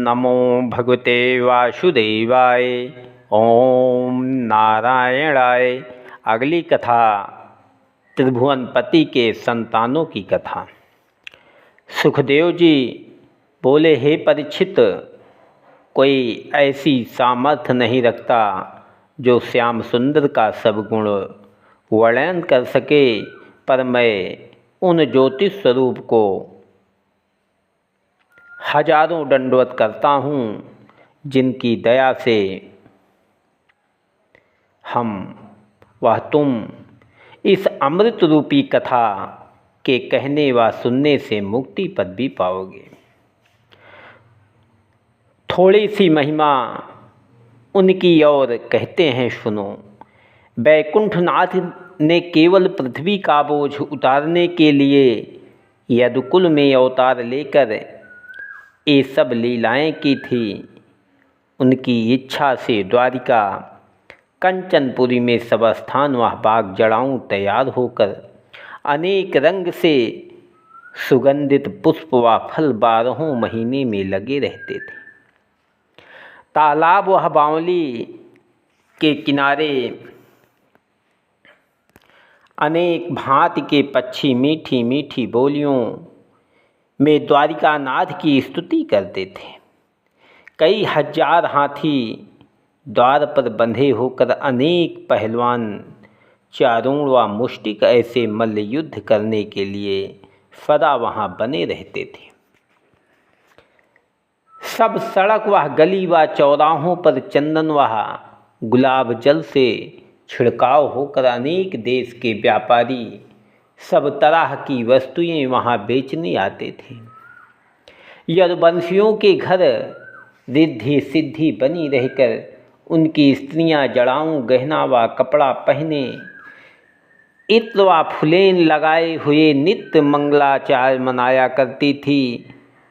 नमो भगवते वासुदेवाय। ओम नारायणाय। अगली कथा त्रिभुवनपति के संतानों की कथा। सुखदेव जी बोले, हे परीक्षित, कोई ऐसी सामर्थ्य नहीं रखता जो श्याम सुंदर का सब गुण वर्णन कर सके, पर मैं उन ज्योतिष स्वरूप को हजारों दंडवत करता हूँ, जिनकी दया से तुम इस अमृत रूपी कथा के कहने व सुनने से मुक्ति पद भी पाओगे। थोड़ी सी महिमा उनकी और कहते हैं, सुनो। वैकुंठनाथ ने केवल पृथ्वी का बोझ उतारने के लिए यदुकुल में अवतार लेकर ये सब लीलाएं की थी। उनकी इच्छा से द्वारिका कंचनपुरी में सब स्थान व बाग जड़ाऊँ तैयार होकर अनेक रंग से सुगंधित पुष्प व फल 12 महीने में लगे रहते थे। तालाब व बावली के किनारे अनेक भांति के पक्षी मीठी मीठी बोलियों में द्वारिकानाथ की स्तुति करते थे। कई हजार हाथी द्वार पर बंधे होकर अनेक पहलवान चारूण व मुष्टिक ऐसे मल्ल युद्ध करने के लिए सदा वहाँ बने रहते थे। सब सड़क व गली व चौराहों पर चंदन व गुलाब जल से छिड़काव होकर अनेक देश के व्यापारी सब तरह की वस्तुएं वहाँ बेचने आते थे। यदुवंशियों के घर रिद्धि सिद्धि बनी रहकर उनकी स्त्रियां जड़ाऊं गहना व कपड़ा पहने इत्र व फुलेन लगाए हुए नित्य मंगलाचार मनाया करती थी।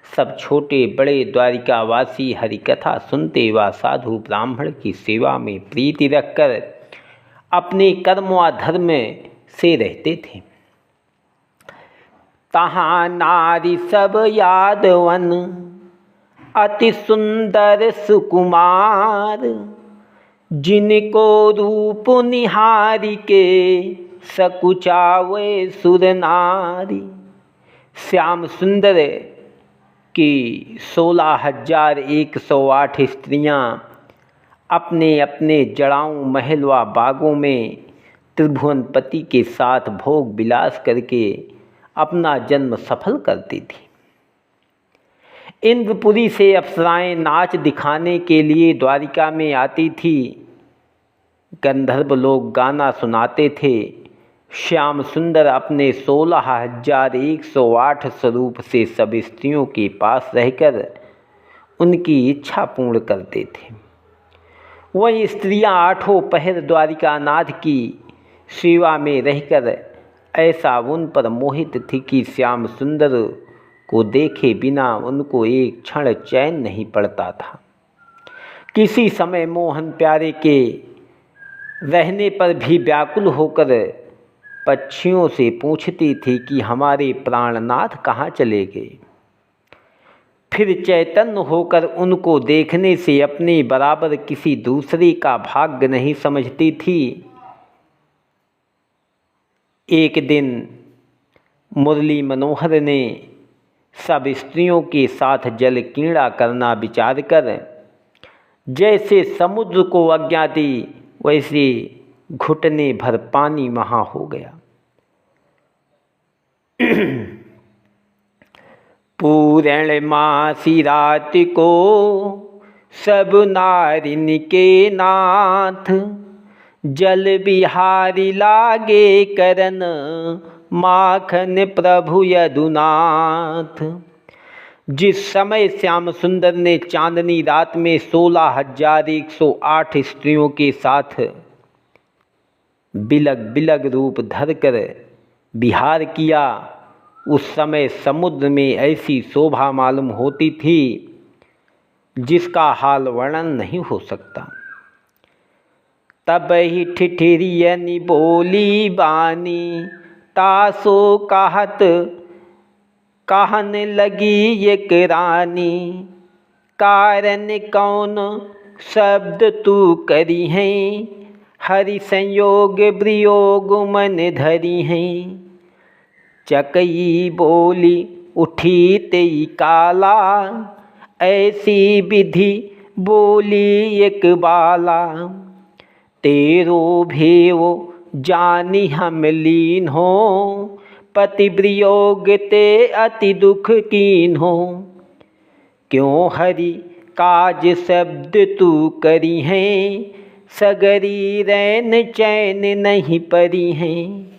सब छोटे बड़े द्वारिकावासी हरिकथा सुनते व साधु ब्राह्मण की सेवा में प्रीति रखकर अपने कर्म व धर्म से रहते थे। तहाँ नारी सब यादवन अति सुंदर सुकुमार, जिनको रूप निहारी के सकुचावे सुर नारी। श्याम सुंदर की 16,108 स्त्रियां अपने अपने जड़ाऊं महल व बागों में त्रिभुवनपति के साथ भोग विलास करके अपना जन्म सफल करती थी। इंद्रपुरी से अप्सराएं नाच दिखाने के लिए द्वारिका में आती थी। गंधर्व लोग गाना सुनाते थे। श्याम सुंदर अपने 16,108 स्वरूप से सब स्त्रियों के पास रहकर उनकी इच्छा पूर्ण करते थे। वही स्त्रियां 8 पहर द्वारिकानाथ की सेवा में रहकर ऐसा उन पर मोहित थी कि श्याम सुंदर को देखे बिना उनको एक क्षण चैन नहीं पड़ता था। किसी समय मोहन प्यारे के रहने पर भी व्याकुल होकर पक्षियों से पूछती थी कि हमारे प्राणनाथ कहाँ चले गए। फिर चैतन्य होकर उनको देखने से अपने बराबर किसी दूसरे का भाग्य नहीं समझती थी। एक दिन मुरली मनोहर ने सब स्त्रियों के साथ जल क्रीड़ा करना विचार कर जैसे समुद्र को आज्ञा दी, वैसे घुटने भर पानी वहाँ हो गया। पूर्णमासी रात को सब नारिन के नाथ, जल बिहारी लागे करन माखन प्रभु यदुनाथ। जिस समय श्याम सुंदर ने चांदनी रात में 16,108 स्त्रियों के साथ बिलग बिलग रूप धरकर विहार किया, उस समय समुद्र में ऐसी शोभा मालूम होती थी जिसका हाल वर्णन नहीं हो सकता। तब ही ठिठिरियनी बोली बानी, तासो कहत कहन लगी एक रानी। कारण कौन शब्द तू करी है, हरि संयोग वियोग मन धरी हैं। चकई बोली उठी तेई काला, ऐसी विधि बोली एक बाला। तेरो भेव जानी हम लीन हो, पति वियोग ते अति दुख कीन हो। क्यों हरि काज शब्द तू करी है, सगरी रैन चैन नहीं परी हैं।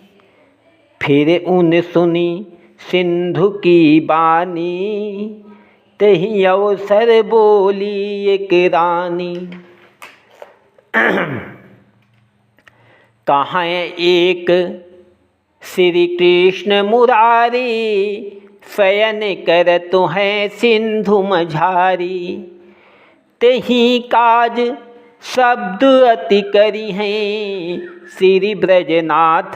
फिर उन सुनी सिंधु की बानी, तही अवसर बोली एक रानी। कहाँ एक श्री कृष्ण मुरारी, शयन करत हैं सिंधु मझारी। तही काज शब्द अति करी हैं, श्री ब्रजनाथ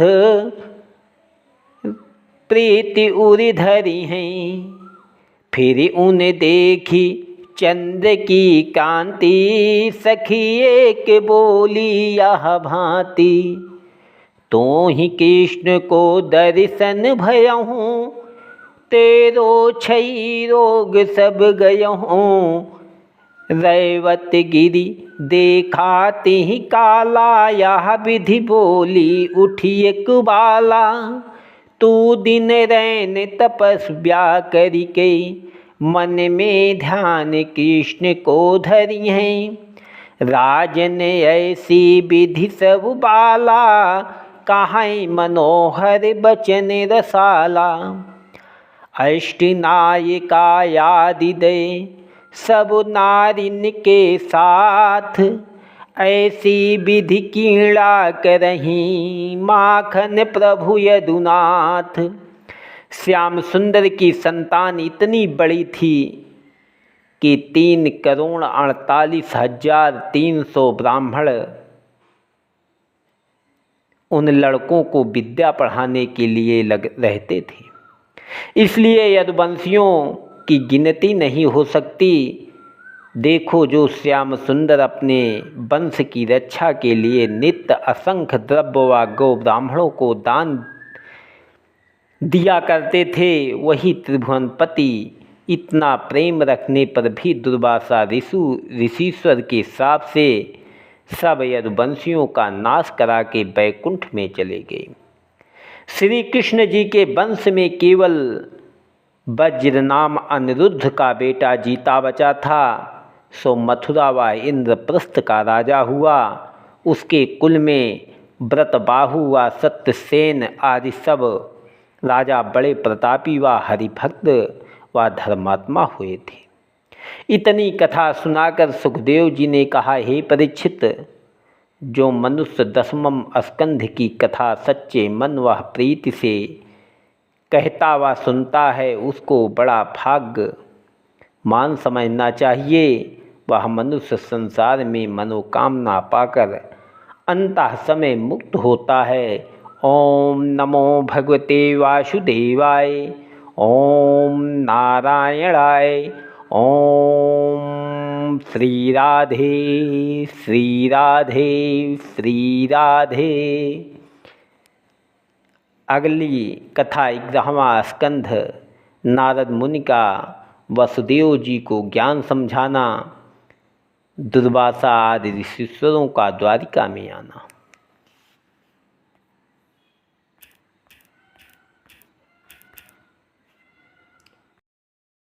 प्रीति उरि धरी हैं। फिर उन देखी चंद्र की कांति, सखी एक बोली यह भांति। तो ही कृष्ण को दर्शन भयहूँ, तेरो छई रोग सब गयहूँ। रैवत गिरी देखा तिहि काला, यह विधि बोली उठी एक बाला। तू दिन रैन तपस्या करिके, मन में ध्यान कृष्ण को धरी हैं। राजन ऐसी विधि सब बाला, कहाँ मनोहर बचन रसाला। अष्टनायिका यादि दे सब नारिन के साथ, ऐसी विधि कीड़ा करहीं माखन प्रभु यदुनाथ। श्याम सुंदर की संतान इतनी बड़ी थी कि 3,48,300 ब्राह्मण उन लड़कों को विद्या पढ़ाने के लिए लग रहते थे। इसलिए यदुवंशियों की गिनती नहीं हो सकती। देखो, जो श्याम सुंदर अपने वंश की रक्षा के लिए नित्य असंख्य द्रव्य व गौ ब्राह्मणों को दान दिया करते थे, वही त्रिभुवनपति इतना प्रेम रखने पर भी दुर्वासा ऋषीश्वर के श्राप से सब यदुवंशियों का नाश करा के बैकुंठ में चले गए। श्री कृष्ण जी के वंश में केवल वज्र नाम अनिरुद्ध का बेटा जीता बचा था। सो मथुरा व इंद्रप्रस्थ का राजा हुआ। उसके कुल में व्रतबाहु व सत्यसेन आदि सब राजा बड़े प्रतापी व हरिभक्त व धर्मात्मा हुए थे। इतनी कथा सुनाकर सुखदेव जी ने कहा, हे परीक्षित, जो मनुष्य 10वें स्कंध की कथा सच्चे मन व प्रीति से कहता व सुनता है, उसको बड़ा भाग्यमान समझना चाहिए। वह मनुष्य संसार में मनोकामना पाकर अंतः समय मुक्त होता है। ओम नमो भगवते वासुदेवाय। ओम नारायणाय। ओम श्री राधे श्री राधे श्री राधे। अगली कथा 11वां स्कंध, नारद मुनि का वसुदेव जी को ज्ञान समझाना, दुर्वासा आदि ऋषीश्वरों का द्वारिका में आना।